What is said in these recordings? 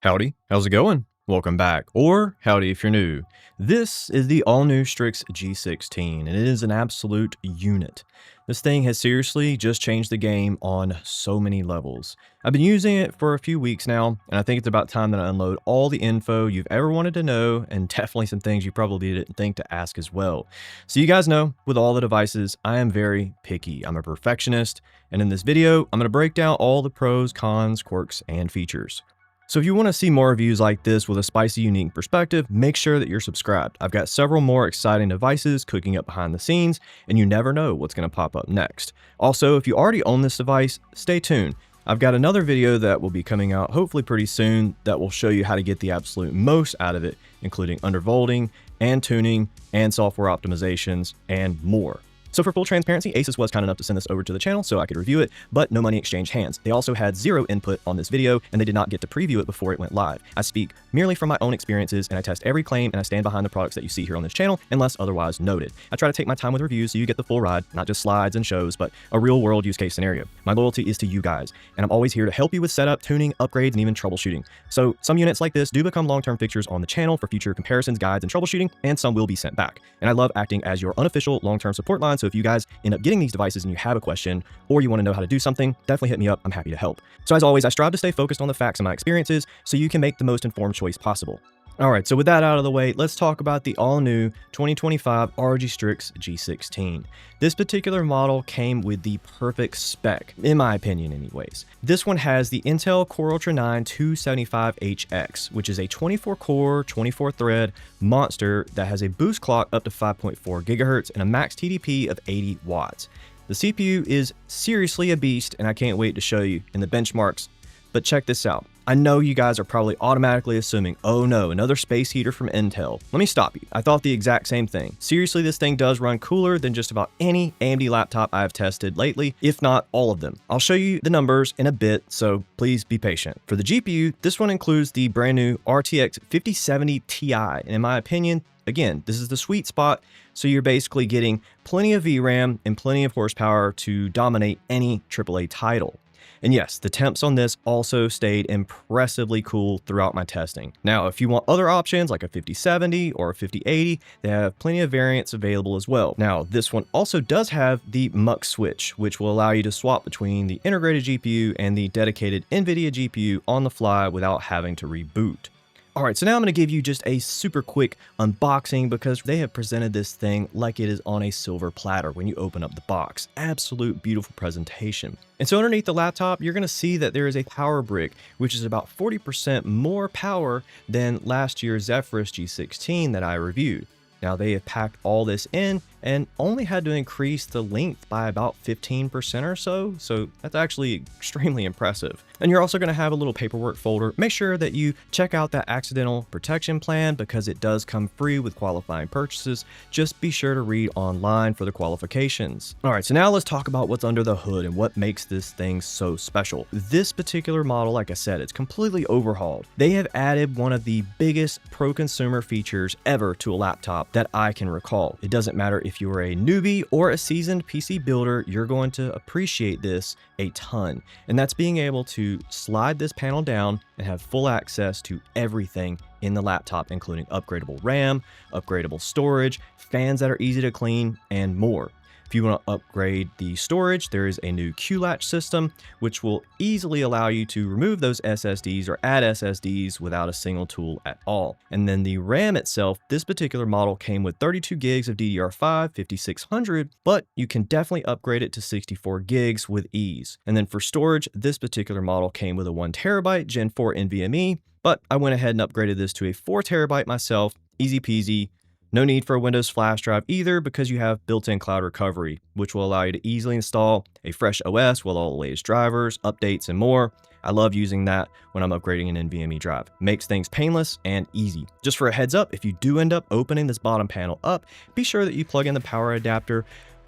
Howdy, how's it going? Welcome back, or howdy if you're new. This is the all-new Strix G16, and it is an absolute unit. This thing has seriously just changed the game on so many levels. I've been using it for a few weeks now, and I think it's about time that I unload all the info you've ever wanted to know, and definitely some things you probably didn't think to ask as well. So you guys know, with all the devices, I am very picky. I'm a perfectionist, and in this video, I'm going to break down all the pros, cons, quirks, and features. So if you want to see more reviews like this with a spicy, unique perspective, make sure that you're subscribed. I've got several more exciting devices cooking up behind the scenes, and you never know what's going to pop up next. Also, if you already own this device, stay tuned. I've got another video that will be coming out hopefully pretty soon that will show you how to get the absolute most out of it, including undervolting and tuning and software optimizations and more. So for full transparency, ASUS was kind enough to send this over to the channel so I could review it, but no money exchanged hands. They also had zero input on this video, and they did not get to preview it before it went live. I speak merely from my own experiences, and I test every claim, and I stand behind the products that you see here on this channel, unless otherwise noted. I try to take my time with reviews so you get the full ride, not just slides and shows, but a real-world use case scenario. My loyalty is to you guys, and I'm always here to help you with setup, tuning, upgrades, and even troubleshooting. So some units like this do become long-term fixtures on the channel for future comparisons, guides, and troubleshooting, and some will be sent back. And I love acting as your unofficial long-term support line, so if you guys end up getting these devices and you have a question, or you want to know how to do something, definitely hit me up. I'm happy to help. So as always, I strive to stay focused on the facts and my experiences so you can make the most informed choice possible. All right, so with that out of the way, let's talk about the all-new 2025 ROG Strix G16. This particular model came with the perfect spec, in my opinion anyways. This one has the Intel Core Ultra 9 275HX, which is a 24-core, 24-thread monster that has a boost clock up to 5.4 gigahertz and a max TDP of 80 watts. The CPU is seriously a beast, and I can't wait to show you in the benchmarks. But check this out. I know you guys are probably automatically assuming, oh no, another space heater from Intel. Let me stop you. I thought the exact same thing. Seriously, this thing does run cooler than just about any AMD laptop I have tested lately, if not all of them. I'll show you the numbers in a bit, so please be patient. For the GPU, this one includes the brand new RTX 5070 Ti, and in my opinion, again, this is the sweet spot, so you're basically getting plenty of VRAM and plenty of horsepower to dominate any AAA title. And yes, the temps on this also stayed impressively cool throughout my testing. Now, if you want other options like a 5070 or a 5080, they have plenty of variants available as well. Now, this one also does have the MUX switch, which will allow you to swap between the integrated GPU and the dedicated NVIDIA GPU on the fly without having to reboot. Alright, so now I'm going to give you just a super quick unboxing because they have presented this thing like it is on a silver platter when you open up the box. Absolute beautiful presentation. And so underneath the laptop, you're going to see that there is a power brick, which is about 40% more power than last year's Zephyrus G16 that I reviewed. Now they have packed all this in and only had to increase the length by about 15% or so that's actually extremely impressive. And you're also going to have a little paperwork folder. Make sure that you check out that accidental protection plan because it does come free with qualifying purchases. Just be sure to read online for the qualifications. All right, so now let's talk about what's under the hood and what makes this thing so special. This particular model, like I said, it's completely overhauled. They have added one of the biggest pro-consumer features ever to a laptop that I can recall. It doesn't matter if you're a newbie or a seasoned PC builder, you're going to appreciate this a ton. And that's being able to slide this panel down and have full access to everything in the laptop, including upgradable RAM, upgradable storage, fans that are easy to clean, and more. If you want to upgrade the storage, there is a new Q-latch system, which will easily allow you to remove those SSDs or add SSDs without a single tool at all. And then the RAM itself, this particular model came with 32 gigs of DDR5 5600, but you can definitely upgrade it to 64 gigs with ease. And then for storage, this particular model came with a 1 terabyte Gen 4 NVMe, but I went ahead and upgraded this to a 4 terabyte myself, easy peasy. No need for a Windows flash drive either because you have built-in cloud recovery, which will allow you to easily install a fresh OS with all the latest drivers, updates, and more. I love using that when I'm upgrading an NVMe drive. Makes things painless and easy. Just for a heads up, if you do end up opening this bottom panel up, be sure that you plug in the power adapter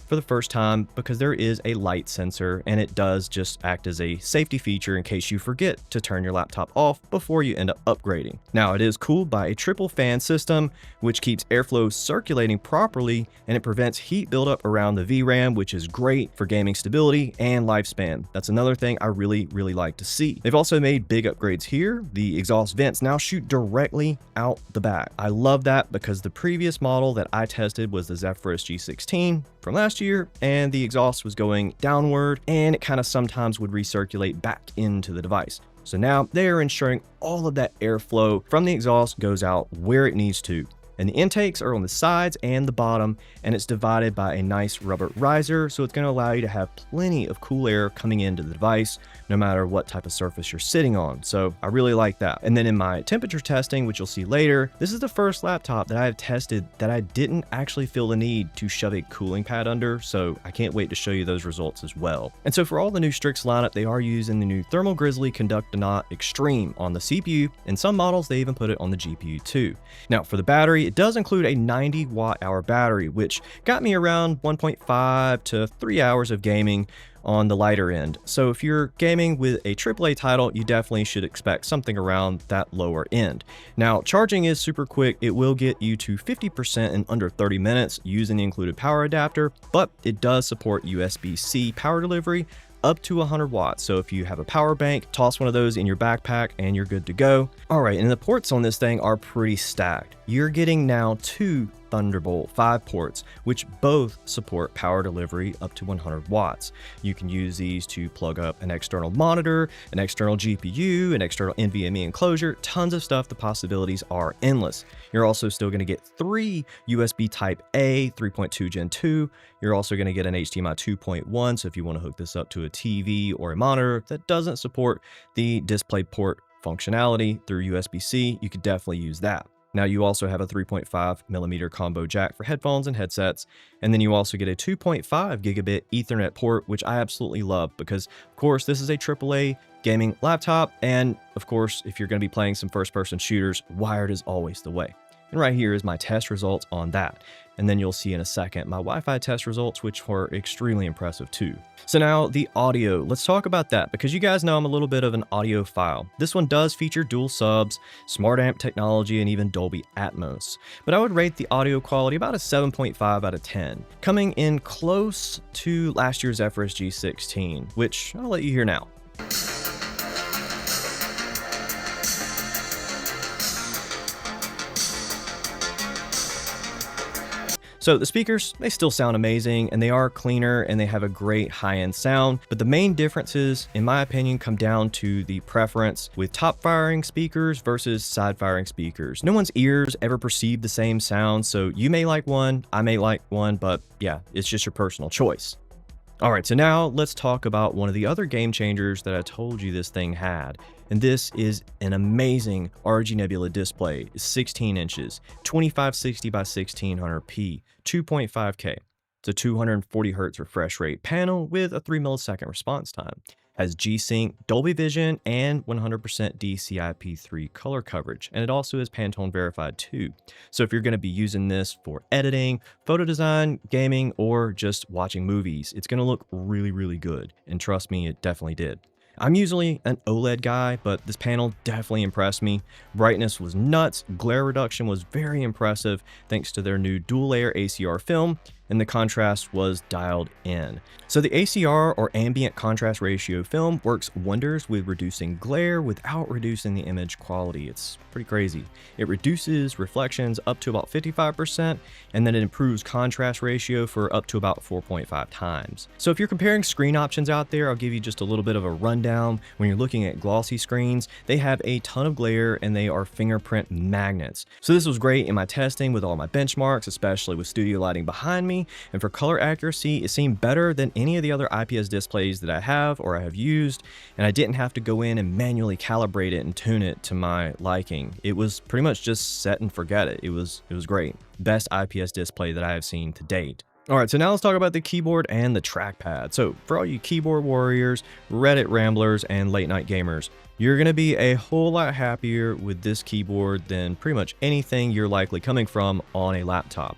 for the first time because there is a light sensor, and it does just act as a safety feature in case you forget to turn your laptop off before you end up upgrading. Now, it is cooled by a triple fan system, which keeps airflow circulating properly, and it prevents heat buildup around the VRAM, which is great for gaming stability and lifespan. That's another thing I really like to see. They've also made big upgrades here. The exhaust vents now shoot directly out the back. I love that because the previous model that I tested was the Zephyrus G16 from last year, and the exhaust was going downward, and it kind of sometimes would recirculate back into the device. So now they are ensuring all of that airflow from the exhaust goes out where it needs to. And the intakes are on the sides and the bottom, and it's divided by a nice rubber riser, so it's going to allow you to have plenty of cool air coming into the device no matter what type of surface you're sitting on. So I really like that. And then in my temperature testing, which you'll see later, this is the first laptop that I have tested that I didn't actually feel the need to shove a cooling pad under, so I can't wait to show you those results as well. And so for all the new Strix lineup, they are using the new Thermal Grizzly Conductonaut Xtreme on the CPU, and some models they even put it on the GPU too. Now for the battery, it does include a 90 watt-hour battery, which got me around 1.5 to 3 hours of gaming on the lighter end. So if you're gaming with a AAA title, you definitely should expect something around that lower end. Now, charging is super quick. It will get you to 50% in under 30 minutes using the included power adapter, but it does support USB-C power delivery up to 100 watts. So if you have a power bank, toss one of those in your backpack and you're good to go. All right, and the ports on this thing are pretty stacked. You're getting now 2 Thunderbolt 5 ports, which both support power delivery up to 100 watts. You can use these to plug up an external monitor, an external GPU, an external NVMe enclosure, tons of stuff. The possibilities are endless. You're also still going to get 3 USB Type A 3.2 Gen 2. You're also going to get an HDMI 2.1, so if you want to hook this up to a TV or a monitor that doesn't support the DisplayPort functionality through USB-C, you could definitely use that. Now you also have a 3.5mm combo jack for headphones and headsets, and then you also get a 2.5 gigabit Ethernet port, which I absolutely love because, of course, this is a AAA gaming laptop, and of course, if you're going to be playing some first-person shooters, wired is always the way. And right here is my test results on that. And then you'll see in a second my Wi-Fi test results, which were extremely impressive too. So now the audio, let's talk about that because you guys know I'm a little bit of an audiophile. This one does feature dual subs, smart amp technology, and even Dolby Atmos. But I would rate the audio quality about a 7.5 out of 10, coming in close to last year's Zephyrus G16, which I'll let you hear now. So the speakers, they still sound amazing, and they are cleaner, and they have a great high-end sound, but the main differences, in my opinion, come down to the preference with top-firing speakers versus side-firing speakers. No one's ears ever perceive the same sound, so you may like one, I may like one, but yeah, it's just your personal choice. All right, so now let's talk about one of the other game changers that I told you this thing had. And this is an amazing ROG Nebula display. It's 16 inches, 2560 by 1600p, 2.5K. It's a 240 Hz refresh rate panel with a 3 millisecond response time. Has G-Sync, Dolby Vision, and 100% DCI-P3 color coverage. And it also is Pantone verified too. So if you're going to be using this for editing, photo design, gaming, or just watching movies, it's going to look really good. And trust me, it definitely did. I'm usually an OLED guy, but this panel definitely impressed me. Brightness was nuts, glare reduction was very impressive thanks to their new dual layer ACR film, and the contrast was dialed in. So the ACR, or ambient contrast ratio film, works wonders with reducing glare without reducing the image quality. It's pretty crazy. It reduces reflections up to about 55%, and then it improves contrast ratio for up to about 4.5 times. So if you're comparing screen options out there, I'll give you just a little bit of a rundown. When you're looking at glossy screens, they have a ton of glare and they are fingerprint magnets. So this was great in my testing with all my benchmarks, especially with studio lighting behind me. And for color accuracy, it seemed better than any of the other IPS displays that I have or I have used, and I didn't have to go in and manually calibrate it and tune it to my liking. It was pretty much just set and forget it. It was great. Best IPS display that I have seen to date. All right, so now let's talk about the keyboard and the trackpad. So for all you keyboard warriors, Reddit ramblers, and late night gamers, you're going to be a whole lot happier with this keyboard than pretty much anything you're likely coming from on a laptop.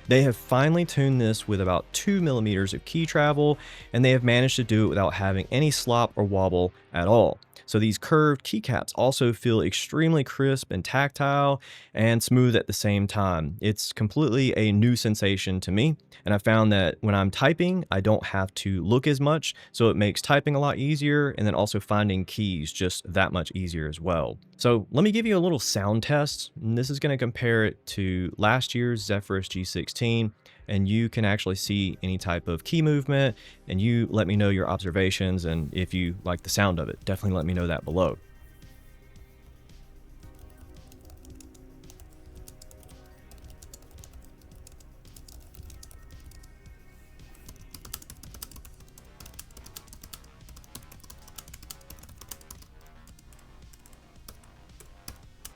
They have finally tuned this with about 2 millimeters of key travel, and they have managed to do it without having any slop or wobble at all. So these curved keycaps also feel extremely crisp and tactile and smooth at the same time. It's completely a new sensation to me, and I found that when I'm typing, I don't have to look as much, so it makes typing a lot easier, and then also finding keys just that much easier as well. So let me give you a little sound test, and this is going to compare it to last year's Zephyrus G16, and you can actually see any type of key movement, and you let me know your observations, and if you like the sound of it, definitely let me know that below.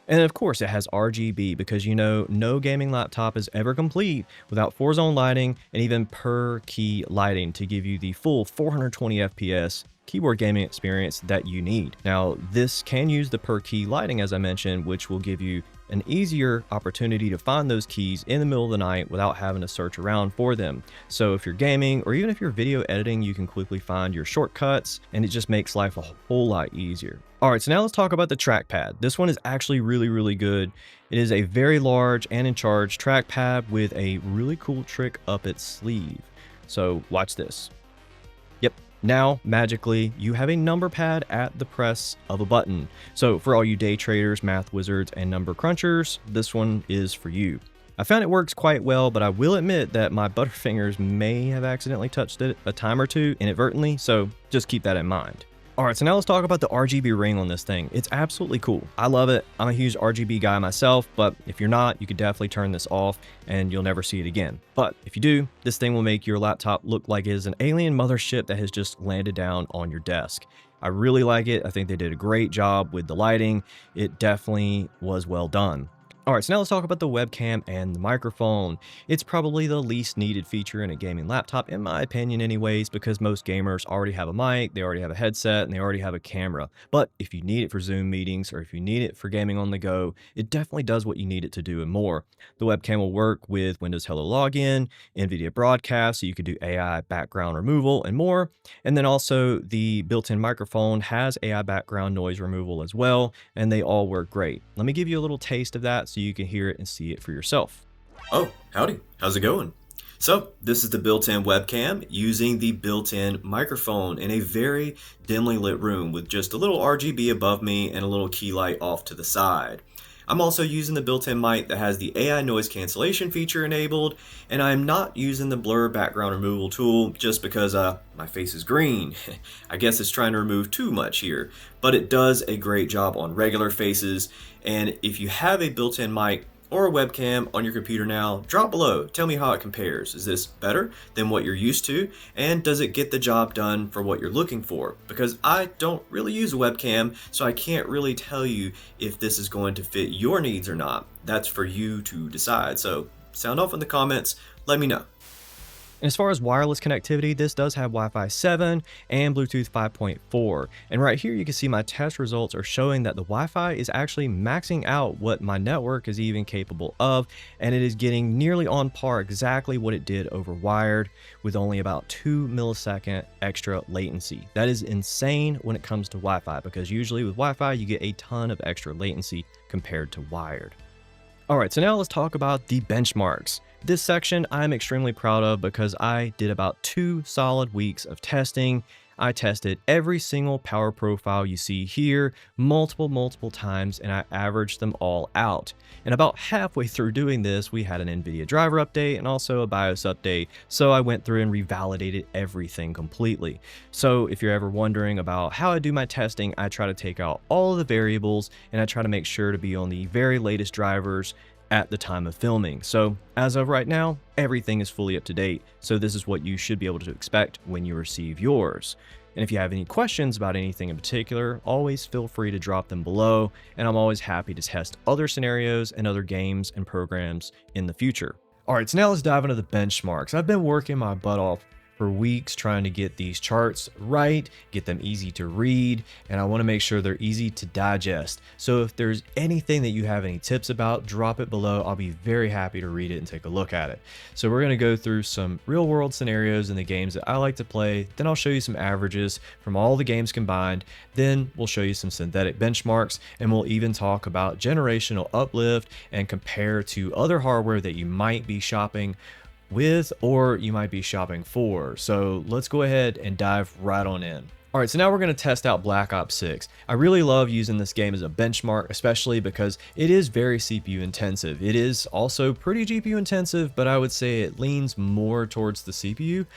And of course, it has RGB because you know no gaming laptop is ever complete without 4-zone lighting and even per key lighting to give you the full 420 FPS keyboard gaming experience that you need. Now, this can use the per key lighting, as I mentioned, which will give you an easier opportunity to find those keys in the middle of the night without having to search around for them. So if you're gaming or even if you're video editing, you can quickly find your shortcuts, and it just makes life a whole lot easier. All right, so now let's talk about the trackpad. This one is actually really good. It is a very large and in charge trackpad with a really cool trick up its sleeve. So watch this. Yep. Now, magically, you have a number pad at the press of a button. So for all you day traders, math wizards, and number crunchers, this one is for you. I found it works quite well, but I will admit that my butterfingers may have accidentally touched it a time or two inadvertently, so just keep that in mind. All right, so now let's talk about the RGB ring on this thing. It's absolutely cool. I love it. I'm a huge RGB guy myself, but if you're not, you could definitely turn this off and you'll never see it again. But if you do, this thing will make your laptop look like it is an alien mothership that has just landed down on your desk. I really like it. I think they did a great job with the lighting. It definitely was well done. All right, so now let's talk about the webcam and the microphone. It's probably the least needed feature in a gaming laptop, in my opinion anyways, because most gamers already have a mic, they already have a headset, and they already have a camera. But if you need it for Zoom meetings or if you need it for gaming on the go, it definitely does what you need it to do and more. The webcam will work with Windows Hello Login, NVIDIA Broadcast, so you could do AI background removal and more. And then also the built-in microphone has AI background noise removal as well, and they all work great. Let me give you a little taste of that so you can hear it and see it for yourself. Oh, howdy. How's it going? So this is the built-in webcam using the built-in microphone in a very dimly lit room with just a little RGB above me and a little key light off to the side. I'm also using the built-in mic that has the AI noise cancellation feature enabled, and I'm not using the blur background removal tool just because my face is green. I guess it's trying to remove too much here, but it does a great job on regular faces. And if you have a built-in mic or a webcam on your computer now, drop below. Tell me how it compares. Is this better than what you're used to? And does it get the job done for what you're looking for? Because I don't really use a webcam, so I can't really tell you if this is going to fit your needs or not. That's for you to decide. So sound off in the comments. Let me know. And as far as wireless connectivity, this does have Wi-Fi 7 and Bluetooth 5.4. And right here, you can see my test results are showing that the Wi-Fi is actually maxing out what my network is even capable of, and it is getting nearly on par exactly what it did over wired with only about 2 millisecond extra latency. That is insane when it comes to Wi-Fi, because usually with Wi-Fi, you get a ton of extra latency compared to wired. All right, so now let's talk about the benchmarks. This section I'm extremely proud of because I did about 2 solid weeks of testing. I tested every single power profile you see here multiple times, and I averaged them all out. And about halfway through doing this, we had an NVIDIA driver update and also a BIOS update, so I went through and revalidated everything completely. So if you're ever wondering about how I do my testing, I try to take out all of the variables and I try to make sure to be on the very latest drivers at the time of filming. So as of right now, everything is fully up to date. So this is what you should be able to expect when you receive yours. And if you have any questions about anything in particular, always feel free to drop them below. And I'm always happy to test other scenarios and other games and programs in the future. All right, so now let's dive into the benchmarks. I've been working my butt off for weeks trying to get these charts right, get them easy to read, and I want to make sure they're easy to digest. So if there's anything that you have any tips about, drop it below. I'll be very happy to read it and take a look at it. So we're going to go through some real world scenarios in the games that I like to play. Then I'll show you some averages from all the games combined. Then we'll show you some synthetic benchmarks, and we'll even talk about generational uplift and compare to other hardware that you might be shopping with or you might be shopping for. So let's go ahead and dive right on in. All right, so now we're going to test out Black Ops 6. I really love using this game as a benchmark, especially because it is very CPU intensive. It is also pretty GPU intensive, but I would say it leans more towards the CPU.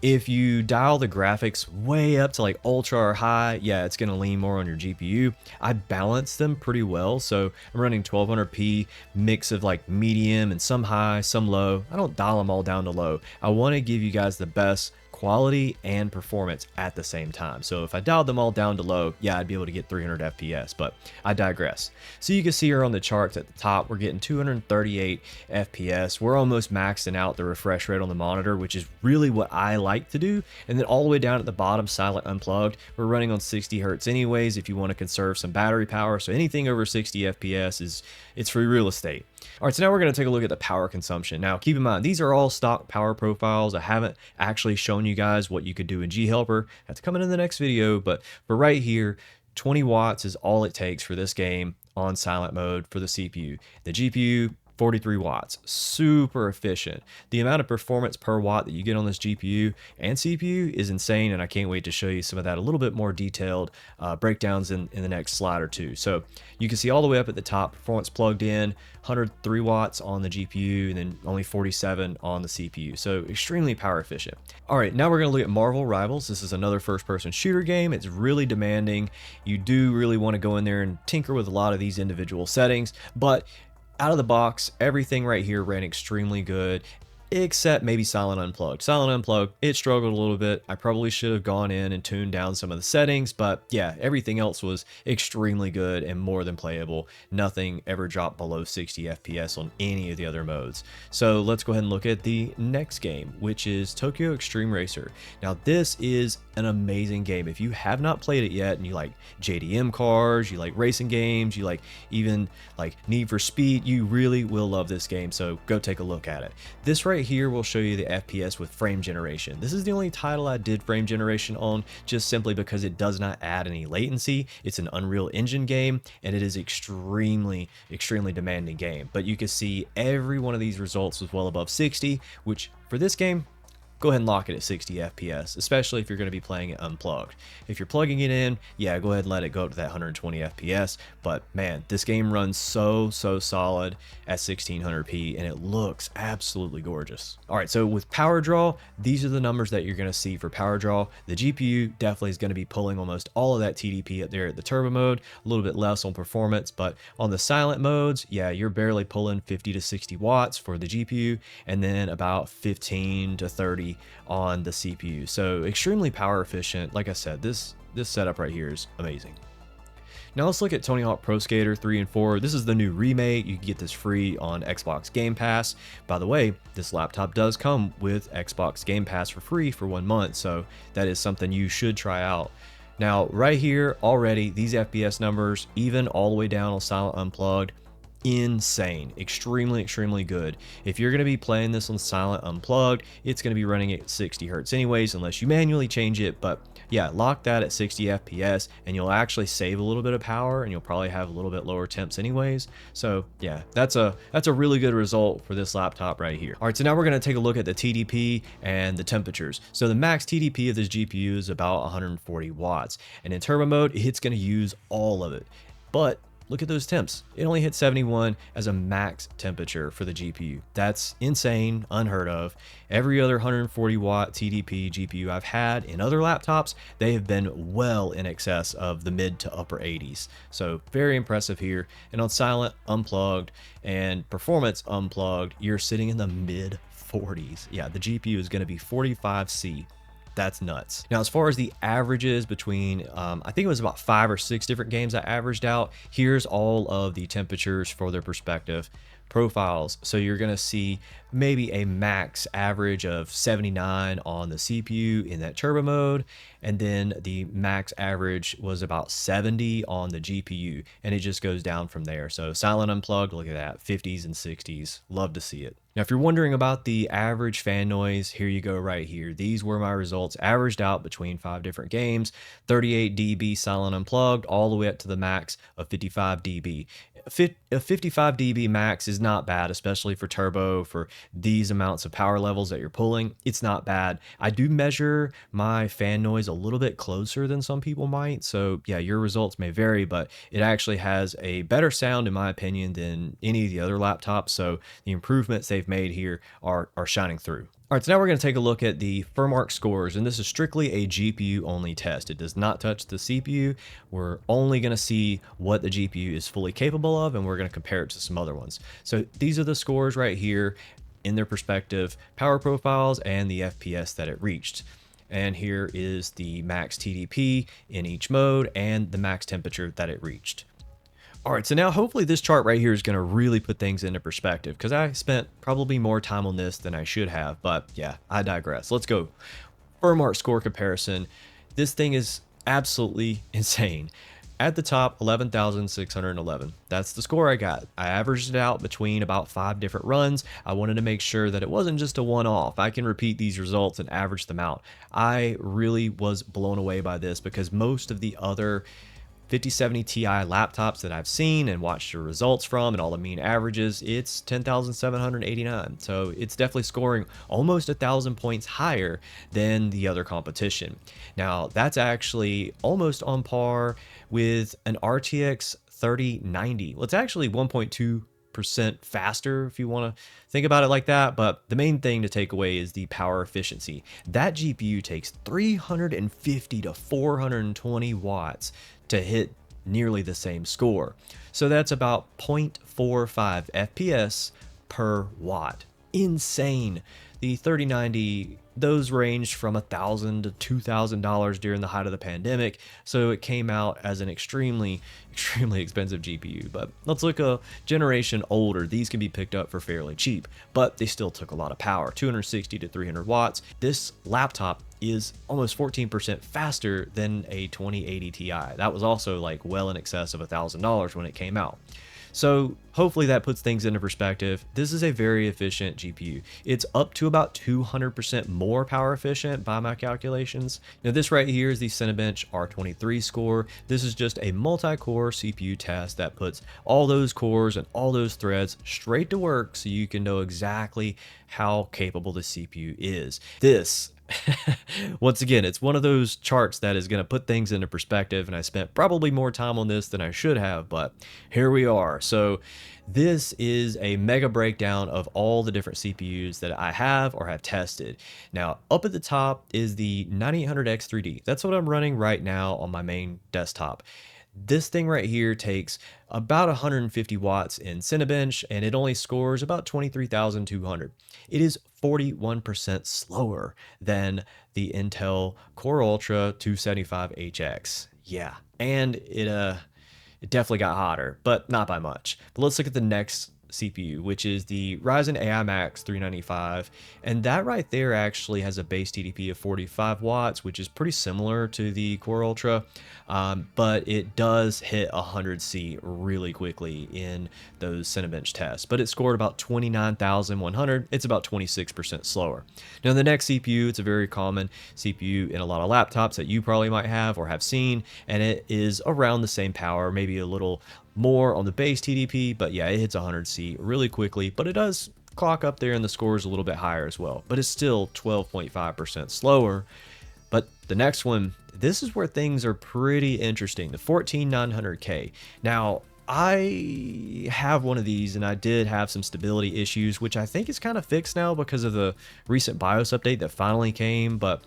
If you dial the graphics way up to like ultra or high, yeah, it's going to lean more on your GPU. I balance them pretty well, so I'm running 1200p, mix of like medium and some high, some low. I don't dial them all down to low. I want to give you guys the best quality and performance at the same time. So if I dialed them all down to low, yeah, I'd be able to get 300 FPS, but I digress. So you can see here on the charts at the top, we're getting 238 FPS. We're almost maxing out the refresh rate on the monitor, which is really what I like to do. And then all the way down at the bottom, silent unplugged, we're running on 60 Hertz anyways if you want to conserve some battery power. So anything over 60 FPS it's free real estate. All right, so now we're going to take a look at the power consumption. Now, keep in mind, these are all stock power profiles. I haven't actually shown you guys what you could do in G-Helper. That's coming in the next video, but for right here, 20 watts is all it takes for this game on silent mode for the CPU. The GPU, 43 watts, super efficient. The amount of performance per watt that you get on this GPU and CPU is insane, and I can't wait to show you some of that a little bit more detailed breakdowns in the next slide or two. So you can see all the way up at the top, performance plugged in, 103 watts on the GPU, and then only 47 on the CPU. So extremely power efficient. All right, now we're gonna look at Marvel Rivals. This is another first-person shooter game. It's really demanding. You do really wanna go in there and tinker with a lot of these individual settings, but out of the box, everything right here ran extremely good, except maybe silent unplugged. Silent unplugged, it struggled a little bit. I probably should have gone in and tuned down some of the settings, but yeah, everything else was extremely good and more than playable. Nothing ever dropped below 60 FPS on any of the other modes. So let's go ahead and look at the next game, which is Tokyo Extreme Racer. Now this is an amazing game. If you have not played it yet and you like JDM cars, you like racing games, you like even like Need for Speed, you really will love this game. So go take a look at it. This right here will show you the FPS with frame generation. This is the only title I did frame generation on, just simply because it does not add any latency. It's an Unreal Engine game, and it is extremely demanding game. But you can see every one of these results was well above 60, which for this game, go ahead and lock it at 60 FPS, especially if you're going to be playing it unplugged. If you're plugging it in, yeah, go ahead and let it go up to that 120 FPS. But man, this game runs so solid at 1600p, and it looks absolutely gorgeous. All right, so with power draw, these are the numbers that you're going to see for power draw. The GPU definitely is going to be pulling almost all of that TDP up there at the turbo mode, a little bit less on performance, but on the silent modes, yeah, you're barely pulling 50 to 60 watts for the GPU, and then about 15 to 30 on the CPU. So extremely power efficient. Like I said, this setup right here is amazing. Now let's look at Tony Hawk Pro Skater 3 and 4. This is the new remake. You can get this free on Xbox Game Pass. By the way, this laptop does come with Xbox Game Pass for free for 1 month, so that is something you should try out. Now right here already, these FPS numbers, even all the way down on silent unplugged, insane, extremely good. If you're going to be playing this on silent unplugged, it's going to be running at 60 Hertz anyways, unless you manually change it. But yeah, lock that at 60 FPS and you'll actually save a little bit of power, and you'll probably have a little bit lower temps anyways. So yeah, that's a really good result for this laptop right here. All right, so now we're going to take a look at the TDP and the temperatures. So the max TDP of this GPU is about 140 watts, and in turbo mode, it's going to use all of it. But look at those temps. It only hit 71 as a max temperature for the GPU. That's insane, unheard of. Every other 140 watt TDP GPU I've had in other laptops, they have been well in excess of the mid to upper 80s. So very impressive here. And on silent, unplugged, and performance unplugged, you're sitting in the mid 40s. Yeah, the GPU is going to be 45C. That's nuts. Now, as far as the averages between, I think it was about 5 or 6 different games I averaged out. Here's all of the temperatures for their perspective profiles. So you're going to see maybe a max average of 79 on the CPU in that turbo mode, and then the max average was about 70 on the GPU, and it just goes down from there. So silent unplugged, look at that, 50s and 60s. Love to see it. Now, if you're wondering about the average fan noise, here you go right here. These were my results averaged out between 5 different games, 38 dB silent unplugged, all the way up to the max of 55 dB. A 55 dB max is not bad, especially for turbo, for these amounts of power levels that you're pulling. It's not bad. I do measure my fan noise a little bit closer than some people might. So yeah, your results may vary, but it actually has a better sound in my opinion than any of the other laptops. So the improvements they've made here are shining through. All right, so now we're going to take a look at the Furmark scores, and this is strictly a GPU only test. It does not touch the CPU. We're only going to see what the GPU is fully capable of, and we're going to compare it to some other ones. So these are the scores right here in their perspective, power profiles, and the FPS that it reached. And here is the max TDP in each mode and the max temperature that it reached. All right, so now hopefully this chart right here is going to really put things into perspective, because I spent probably more time on this than I should have, but yeah, I digress. Let's go. Furmark score comparison. This thing is absolutely insane. At the top, 11,611. That's the score I got. I averaged it out between about 5 different runs. I wanted to make sure that it wasn't just a one-off. I can repeat these results and average them out. I really was blown away by this, because most of the other 5070 Ti laptops that I've seen and watched the results from and all the mean averages, it's 10,789. So it's definitely scoring almost 1,000 points higher than the other competition. Now that's actually almost on par with an RTX 3090. Well, it's actually 1.2% faster if you want to think about it like that, but the main thing to take away is the power efficiency. That GPU takes 350 to 420 watts to hit nearly the same score. So that's about 0.45 FPS per watt. Insane. The 3090, those ranged from $1,000 to $2,000 during the height of the pandemic, so it came out as an extremely expensive GPU. But let's look a generation older. These can be picked up for fairly cheap, but they still took a lot of power, 260 to 300 watts. This laptop is almost 14% faster than a 2080 Ti. That was also like well in excess of $1,000 when it came out. So hopefully that puts things into perspective. This is a very efficient GPU. It's up to about 200% more power efficient by my calculations. Now this right here is the Cinebench R23 score. This is just a multi-core CPU test that puts all those cores and all those threads straight to work so you can know exactly how capable the CPU is. This once again, it's one of those charts that is going to put things into perspective, and I spent probably more time on this than I should have, but here we are. So this is a mega breakdown of all the different CPUs that I have or have tested. Now, up at the top is the 9800X 3D. That's what I'm running right now on my main desktop. This thing right here takes about 150 watts in Cinebench, and it only scores about 23,200. It is 41% slower than the Intel Core Ultra 275HX. Yeah, and it definitely got hotter, but not by much. But let's look at the next CPU, which is the RYZEN AI Max 395, and that right there actually has a base TDP of 45 watts, which is pretty similar to the Core Ultra, but it does hit 100C really quickly in those Cinebench tests, but it scored about 29,100. It's about 26% slower. Now the next CPU, it's a very common CPU in a lot of laptops that you probably might have or have seen, and it is around the same power, maybe a little more on the base TDP, but yeah, it hits 100C really quickly, but it does clock up there and the scores a little bit higher as well, but it's still 12.5% slower. But the next one, this is where things are pretty interesting, the 14900K. Now, I have one of these, and I did have some stability issues, which I think is kind of fixed now because of the recent BIOS update that finally came, but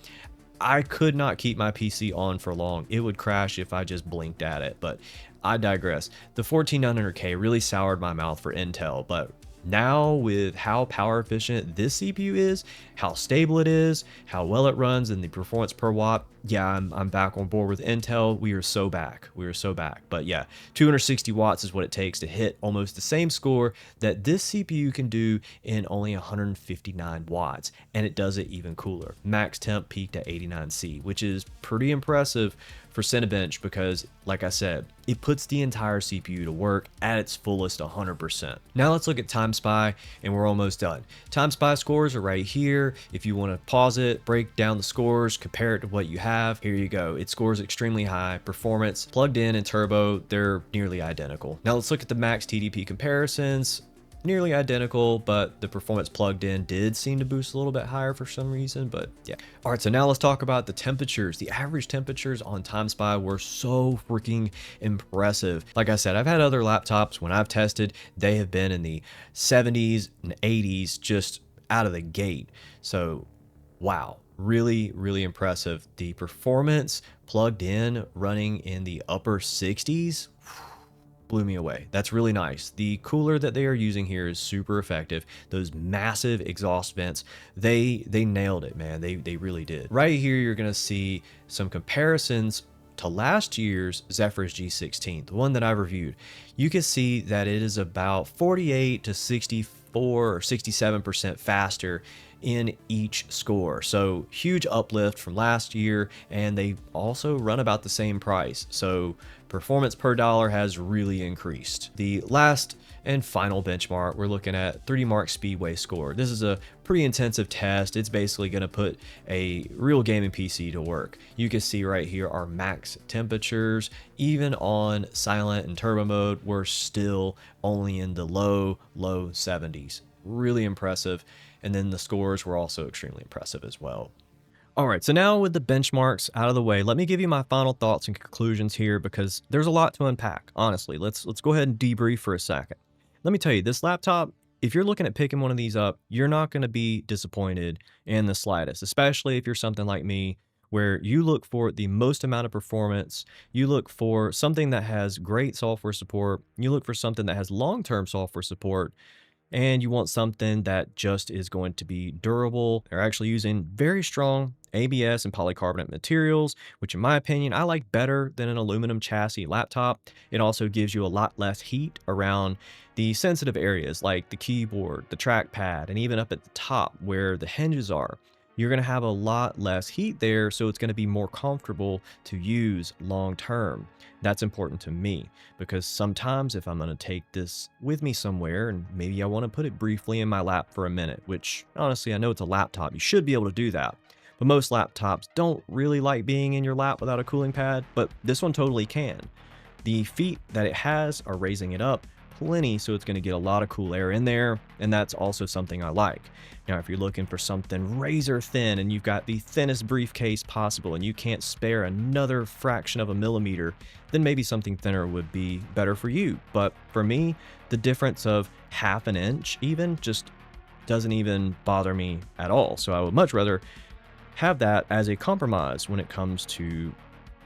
I could not keep my PC on for long. It would crash if I just blinked at it, but I digress. The 14900K really soured my mouth for Intel, but Now with how power efficient this CPU is, how stable it is, how well it runs, and the performance per watt, yeah, I'm back on board with Intel. We are so back. We are so back. But yeah, 260 watts is what it takes to hit almost the same score that this CPU can do in only 159 watts. And it does it even cooler. Max temp peaked at 89C, which is pretty impressive for Cinebench because, like I said, it puts the entire CPU to work at its fullest 100%. Now let's look at TimeSpy, and we're almost done. TimeSpy scores are right here. If you want to pause it, break down the scores, compare it to what you have, here you go. It scores extremely high. Performance, plugged in and turbo, they're nearly identical. Now let's look at the max TDP comparisons. Nearly identical, but the performance plugged in did seem to boost a little bit higher for some reason, but yeah. All right, so now let's talk about the temperatures. The average temperatures on TimeSpy were so freaking impressive. Like I said, I've had other laptops when I've tested, they have been in the 70s and 80s just out of the gate. So wow, really, really impressive. The performance plugged in running in the upper 60s, blew me away. That's really nice. The cooler that they are using here is super effective. Those massive exhaust vents, they nailed it, man. They really did. Right here, you're gonna see some comparisons to last year's Zephyrus G16, the one that I reviewed. You can see that it is about 48 to 64 or 67% faster in each score. So huge uplift from last year, and they also run about the same price. So performance per dollar has really increased. The last and final benchmark, we're looking at 3D Mark Speedway score. This is a pretty intensive test. It's basically going to put a real gaming PC to work. You can see right here our max temperatures. Even on silent and turbo mode, we're still only in the low 70s. Really impressive. And then the scores were also extremely impressive as well. All right, so now with the benchmarks out of the way, let me give you my final thoughts and conclusions here because there's a lot to unpack. Honestly, let's go ahead and debrief for a second. Let me tell you, this laptop, if you're looking at picking one of these up, you're not going to be disappointed in the slightest, especially if you're something like me where you look for the most amount of performance, you look for something that has great software support, you look for something that has long-term software support, and you want something that just is going to be durable. They're actually using very strong ABS and polycarbonate materials, which in my opinion, I like better than an aluminum chassis laptop. It also gives you a lot less heat around the sensitive areas like the keyboard, the trackpad, and even up at the top where the hinges are. You're going to have a lot less heat there, so it's going to be more comfortable to use long term. That's important to me because sometimes if I'm going to take this with me somewhere and maybe I want to put it briefly in my lap for a minute, which honestly, I know it's a laptop, you should be able to do that. But most laptops don't really like being in your lap without a cooling pad, but this one totally can. The feet that it has are raising it up plenty, so it's going to get a lot of cool air in there, and that's also something I like. Now, if you're looking for something razor thin and you've got the thinnest briefcase possible and you can't spare another fraction of a millimeter, then maybe something thinner would be better for you. But for me, the difference of half an inch even just doesn't even bother me at all. So I would much rather have that as a compromise when it comes to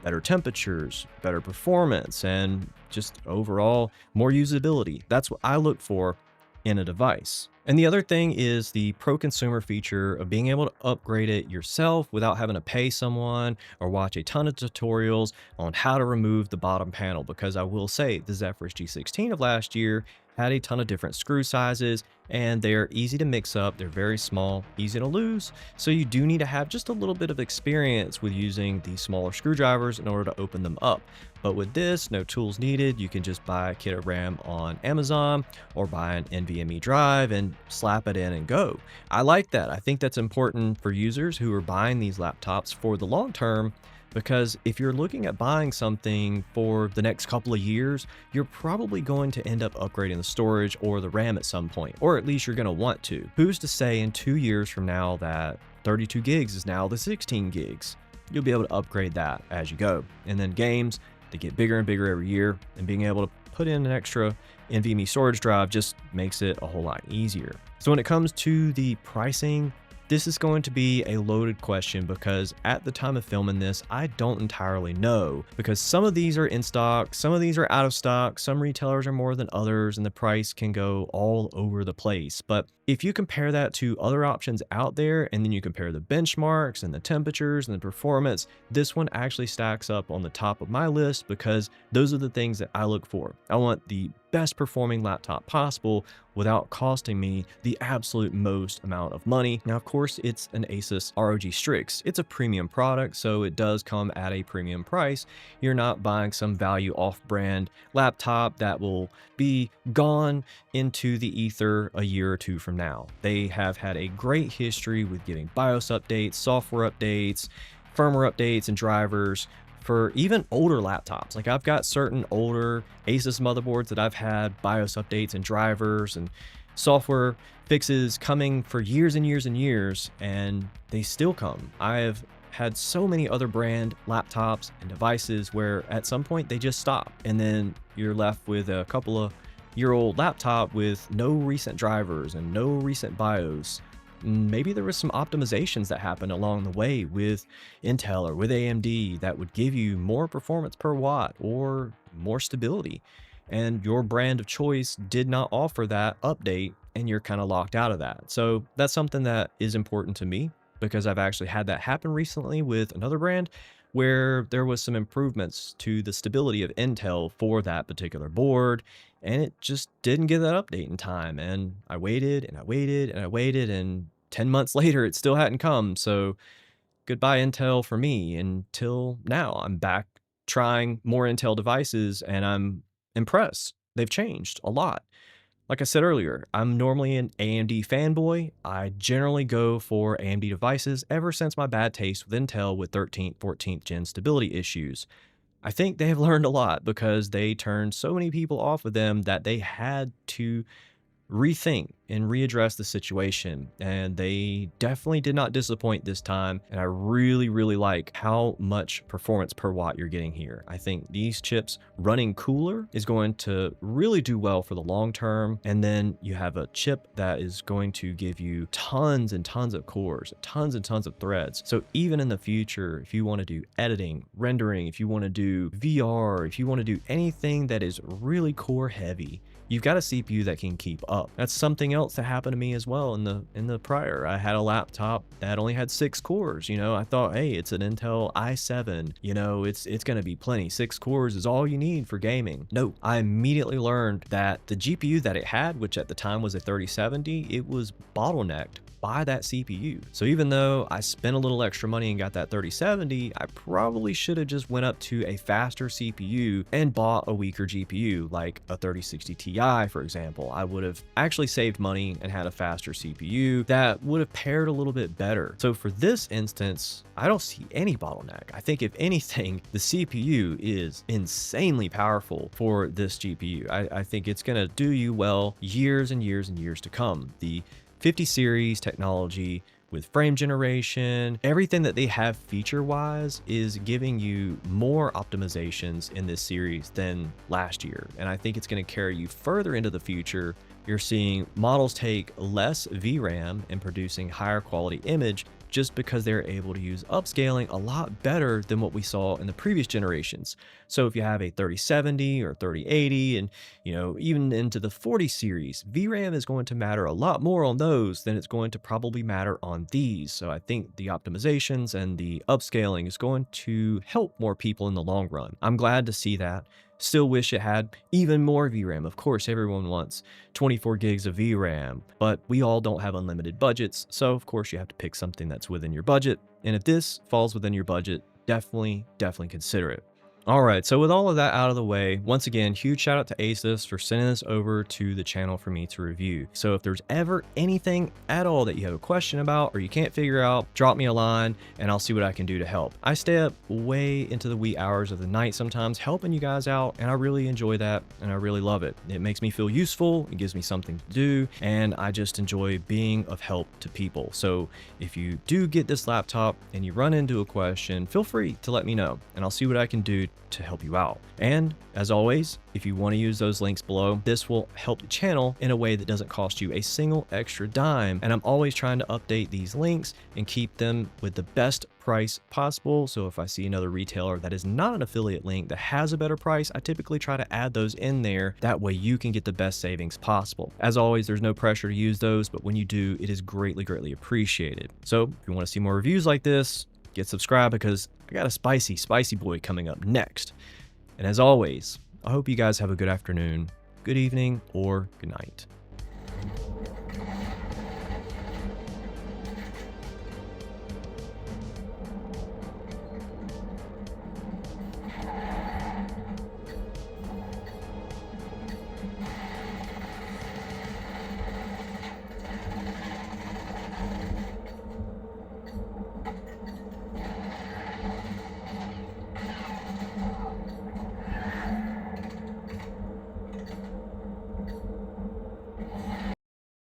better temperatures, better performance, and just overall more usability. That's what I look for in a device. And the other thing is the pro consumer feature of being able to upgrade it yourself without having to pay someone or watch a ton of tutorials on how to remove the bottom panel. Because I will say the Zephyrus G16 of last year had a ton of different screw sizes and they're easy to mix up. They're very small, easy to lose. So you do need to have just a little bit of experience with using these smaller screwdrivers in order to open them up. But with this, no tools needed. You can just buy a kit of RAM on Amazon or buy an NVMe drive and slap it in and go. I like that. I think that's important for users who are buying these laptops for the long term, because if you're looking at buying something for the next couple of years, you're probably going to end up upgrading the storage or the RAM at some point, or at least you're going to want to. Who's to say in 2 years from now that 32 gigs is now the 16 gigs? You'll be able to upgrade that as you go. And then games, they get bigger and bigger every year, and being able to put in an extra NVMe storage drive just makes it a whole lot easier. So when it comes to the pricing, This is going to be a loaded question because at the time of filming this, I don't entirely know, because some of these are in stock, some of these are out of stock, some retailers are more than others, and the price can go all over the place. But if you compare that to other options out there, and then you compare the benchmarks and the temperatures and the performance, this one actually stacks up on the top of my list because those are the things that I look for. I want the best performing laptop possible without costing me the absolute most amount of money. Now, of course, it's an ASUS ROG Strix. It's a premium product, so it does come at a premium price. You're not buying some value off-brand laptop that will be gone into the ether a year or two from now. They have had a great history with giving BIOS updates, software updates, firmware updates, and drivers for even older laptops. Like, I've got certain older ASUS motherboards that I've had BIOS updates and drivers and software fixes coming for years and years and years, and they still come. I have had so many other brand laptops and devices where at some point they just stop, and then you're left with a couple of year-old laptop with no recent drivers and no recent BIOS. Maybe there was some optimizations that happened along the way with Intel or with AMD that would give you more performance per watt or more stability, and your brand of choice did not offer that update, and you're kind of locked out of that. So that's something that is important to me because I've actually had that happen recently with another brand where there was some improvements to the stability of Intel for that particular board, and it just didn't get that update in time. And I waited and I waited and I waited, and 10 months later, it still hadn't come. So goodbye Intel for me until now. I'm back trying more Intel devices, and I'm impressed. They've changed a lot. Like I said earlier, I'm normally an AMD fanboy. I generally go for AMD devices ever since my bad taste with Intel with 13th, 14th gen stability issues. I think they have learned a lot because they turned so many people off of them that they had to rethink and readdress the situation, and they definitely did not disappoint this time. And I really like how much performance per watt you're getting here. I think these chips running cooler is going to really do well for the long term, and then you have a chip that is going to give you tons and tons of cores, tons and tons of threads. So even in the future, if you want to do editing, rendering, if you want to do VR, if you want to do anything that is really core heavy, you've got a CPU that can keep up. That's something else that happened to me as well in the prior. I had a laptop that only had 6 cores. You know, I thought, hey, it's an Intel i7. You know, it's going to be plenty. 6 cores is all you need for gaming. No, I immediately learned that the GPU that it had, which at the time was a 3070, it was bottlenecked by that CPU. So even though I spent a little extra money and got that 3070, I probably should have just went up to a faster CPU and bought a weaker GPU, like a 3060 Ti, for example. I would have actually saved money and had a faster CPU that would have paired a little bit better. So for this instance, I don't see any bottleneck. I think if anything, the CPU is insanely powerful for this GPU. I think it's gonna do you well years and years and years to come. The 50 series technology with frame generation, everything that they have feature-wise is giving you more optimizations in this series than last year. And I think it's going to carry you further into the future. You're seeing models take less VRAM and producing higher quality image just because they're able to use upscaling a lot better than what we saw in the previous generations. So if you have a 3070 or 3080 and, you know, even into the 40 series, VRAM is going to matter a lot more on those than it's going to probably matter on these. So I think the optimizations and the upscaling is going to help more people in the long run. I'm glad to see that. Still wish it had even more VRAM. Of course, everyone wants 24 gigs of VRAM, but we all don't have unlimited budgets. So of course you have to pick something that's within your budget. And if this falls within your budget, definitely consider it. All right, so with all of that out of the way, once again, huge shout out to ASUS for sending this over to the channel for me to review. So if there's ever anything at all that you have a question about or you can't figure out, drop me a line and I'll see what I can do to help. I stay up way into the wee hours of the night sometimes helping you guys out, and I really enjoy that and I really love it. It makes me feel useful, it gives me something to do, and I just enjoy being of help to people. So if you do get this laptop and you run into a question, feel free to let me know and I'll see what I can do to help you out. And as always, if you want to use those links below, this will help the channel in a way that doesn't cost you a single extra dime. And I'm always trying to update these links and keep them with the best price possible. So if I see another retailer that is not an affiliate link that has a better price, I typically try to add those in there. That way you can get the best savings possible. As always, there's no pressure to use those, but when you do, it is greatly appreciated. So if you want to see more reviews like this, get subscribed because I got a spicy boy coming up next. And as always, I hope you guys have a good afternoon, good evening, or good night.